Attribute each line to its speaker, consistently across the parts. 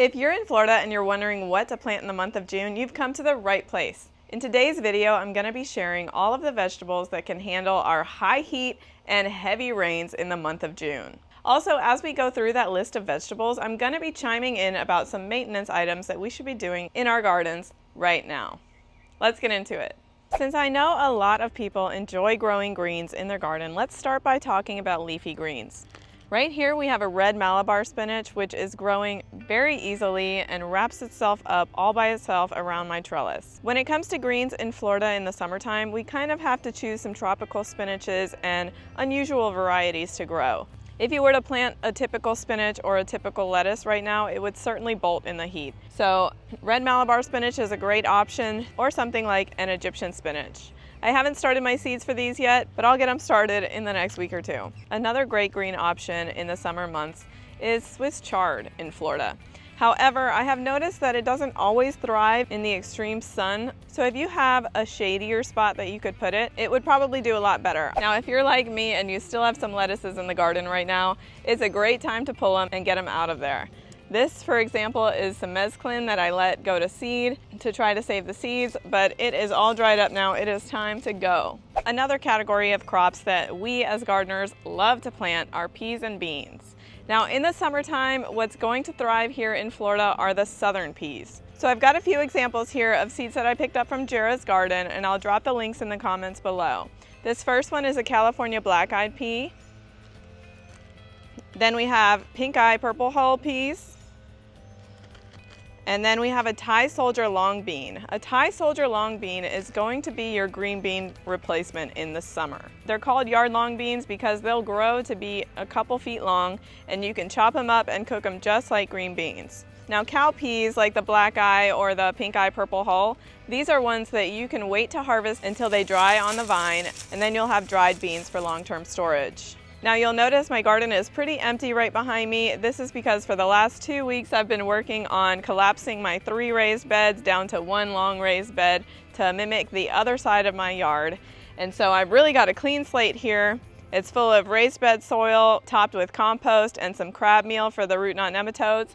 Speaker 1: If you're in Florida and you're wondering what to plant in the month of June, you've come to the right place. In today's video, I'm going to be sharing all of the vegetables that can handle our high heat and heavy rains in the month of June. Also, as we go through that list of vegetables, I'm going to be chiming in about some maintenance items that we should be doing in our gardens right now. Let's get into it. Since I know a lot of people enjoy growing greens in their garden, let's start by talking about leafy greens. Right here we have a red Malabar spinach, which is growing very easily and wraps itself up all by itself around my trellis. When it comes to greens in Florida in the summertime, we kind of have to choose some tropical spinaches and unusual varieties to grow. If you were to plant a typical spinach or a typical lettuce right now, it would certainly bolt in the heat. So red Malabar spinach is a great option, or something like an Egyptian spinach. I haven't started my seeds for these yet, but I'll get them started in the next week or two. Another great green option in the summer months is Swiss chard in Florida. However, I have noticed that it doesn't always thrive in the extreme sun, so if you have a shadier spot that you could put it, it would probably do a lot better. Now, if you're like me and you still have some lettuces in the garden right now, it's a great time to pull them and get them out of there. This, for example, is some mezclin that I let go to seed to try to save the seeds, but it is all dried up now. It is time to go. Another category of crops that we as gardeners love to plant are peas and beans. Now, in the summertime, what's going to thrive here in Florida are the southern peas. So I've got a few examples here of seeds that I picked up from Jera's garden, and I'll drop the links in the comments below. This first one is a California black-eyed pea. Then we have pink-eye purple hull peas. And then we have a Thai soldier long bean. A Thai soldier long bean is going to be your green bean replacement in the summer. They're called yard long beans because they'll grow to be a couple feet long, and you can chop them up and cook them just like green beans. Now, cow peas like the black eye or the pink eye purple hull, these are ones that you can wait to harvest until they dry on the vine, and then you'll have dried beans for long-term storage. Now, you'll notice my garden is pretty empty right behind me. This is because for the last 2 weeks I've been working on collapsing my 3 raised beds down to 1 long raised bed to mimic the other side of my yard. And so I've really got a clean slate here. It's full of raised bed soil topped with compost and some crab meal for the root knot nematodes.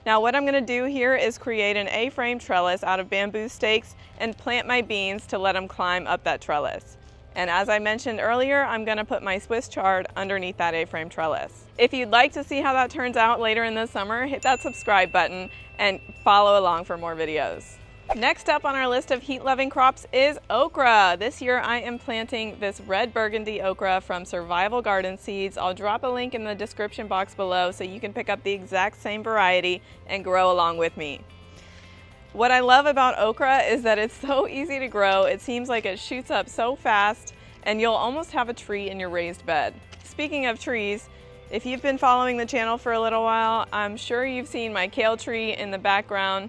Speaker 1: Now, what I'm going to do here is create an A-frame trellis out of bamboo stakes and plant my beans to let them climb up that trellis. And as I mentioned earlier, I'm going to put my Swiss chard underneath that A-frame trellis. If you'd like to see how that turns out later in the summer, hit that subscribe button and follow along for more videos. Next up on our list of heat-loving crops is okra. This year I am planting this red burgundy okra from Survival Garden Seeds. I'll drop a link in the description box below so you can pick up the exact same variety and grow along with me. What I love about okra is that it's so easy to grow. It seems like it shoots up so fast, and you'll almost have a tree in your raised bed. Speaking of trees, if you've been following the channel for a little while, I'm sure you've seen my kale tree in the background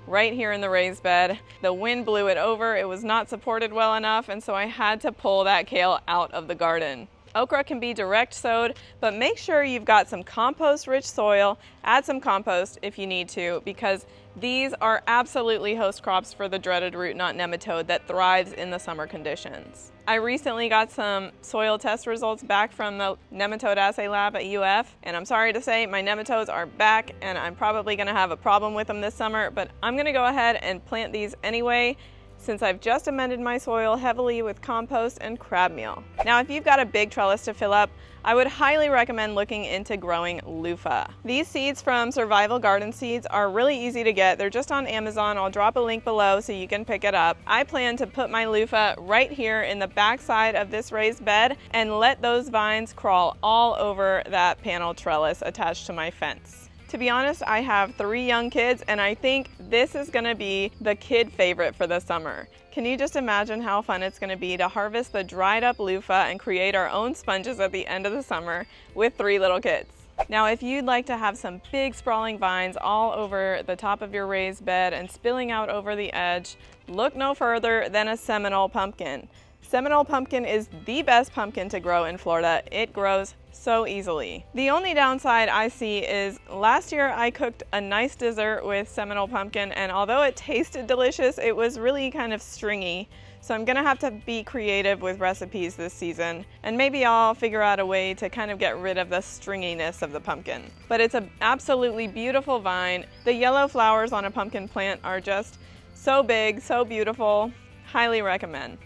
Speaker 1: right here in the raised bed. The wind blew it over. It was not supported well enough, and so I had to pull that kale out of the garden. Okra can be direct sowed, but make sure you've got some compost-rich soil. Add some compost if you need to, because these are absolutely host crops for the dreaded root knot nematode that thrives in the summer conditions. I recently got some soil test results back from the nematode assay lab at UF, and I'm sorry to say my nematodes are back, and I'm probably going to have a problem with them this summer, but I'm going to go ahead and plant these anyway, since I've just amended my soil heavily with compost and crab meal. Now, if you've got a big trellis to fill up, I would highly recommend looking into growing Luffa. These seeds from Survival Garden Seeds are really easy to get. They're just on Amazon. I'll drop a link below so you can pick it up. I plan to put my Luffa right here in the back side of this raised bed and let those vines crawl all over that panel trellis attached to my fence. To be honest, I have 3 young kids, and I think this is going to be the kid favorite for the summer. Can you just imagine how fun it's going to be to harvest the dried up loofah and create our own sponges at the end of the summer with 3 little kids? Now, if you'd like to have some big sprawling vines all over the top of your raised bed and spilling out over the edge, look no further than a Seminole pumpkin. Seminole Pumpkin is the best pumpkin to grow in Florida. It grows so easily. The only downside I see is last year I cooked a nice dessert with Seminole Pumpkin, and although it tasted delicious, it was really kind of stringy. So I'm gonna have to be creative with recipes this season, and maybe I'll figure out a way to kind of get rid of the stringiness of the pumpkin. But it's an absolutely beautiful vine. The yellow flowers on a pumpkin plant are just so big, so beautiful. Highly recommend.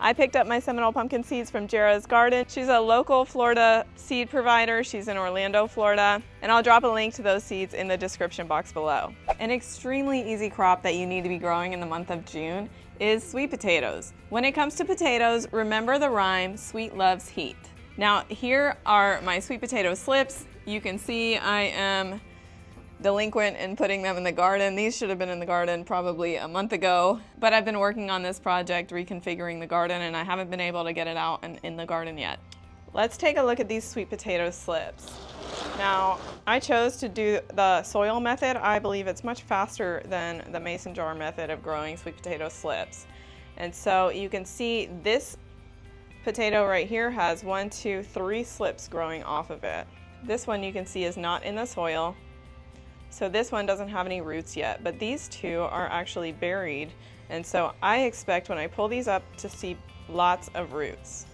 Speaker 1: I picked up my Seminole Pumpkin seeds from Vego Garden. She's a local Florida seed provider. She's in Orlando, Florida, and I'll drop a link to those seeds in the description box below. An extremely easy crop that you need to be growing in the month of June is sweet potatoes. When it comes to potatoes, remember the rhyme, sweet loves heat. Now here are my sweet potato slips. You can see I am delinquent in putting them in the garden. These should have been in the garden probably a month ago, but I've been working on this project, reconfiguring the garden, and I haven't been able to get it out and in the garden yet. Let's take a look at these sweet potato slips. Now, I chose to do the soil method. I believe it's much faster than the mason jar method of growing sweet potato slips. And so you can see this potato right here has 1, 2, 3 slips growing off of it. This one you can see is not in the soil. So this one doesn't have any roots yet, but these two are actually buried. And so I expect when I pull these up to see lots of roots.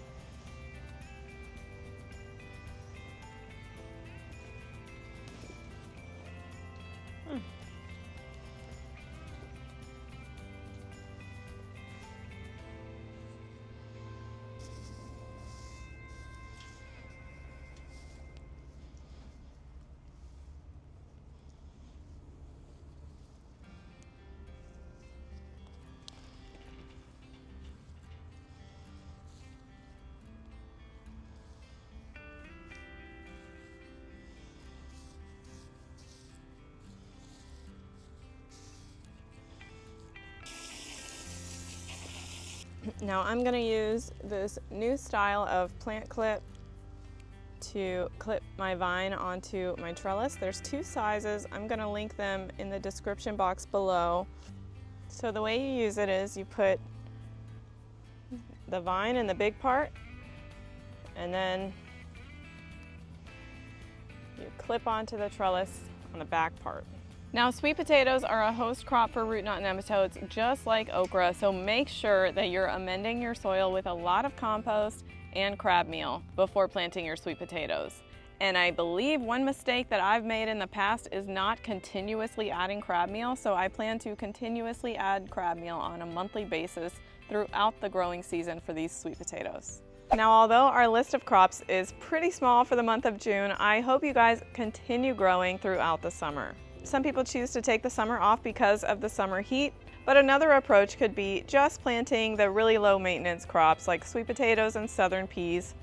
Speaker 1: Now I'm going to use this new style of plant clip to clip my vine onto my trellis. There's 2 sizes. I'm going to link them in the description box below. So the way you use it is you put the vine in the big part, and then you clip onto the trellis on the back part. Now, sweet potatoes are a host crop for root knot nematodes, just like okra, so make sure that you're amending your soil with a lot of compost and crab meal before planting your sweet potatoes. And I believe one mistake that I've made in the past is not continuously adding crab meal, so I plan to continuously add crab meal on a monthly basis throughout the growing season for these sweet potatoes. Now, although our list of crops is pretty small for the month of June, I hope you guys continue growing throughout the summer. Some people choose to take the summer off because of the summer heat, but another approach could be just planting the really low maintenance crops like sweet potatoes and southern peas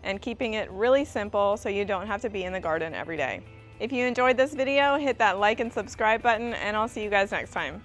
Speaker 1: and keeping it really simple so you don't have to be in the garden every day. If you enjoyed this video, hit that like and subscribe button, and I'll see you guys next time.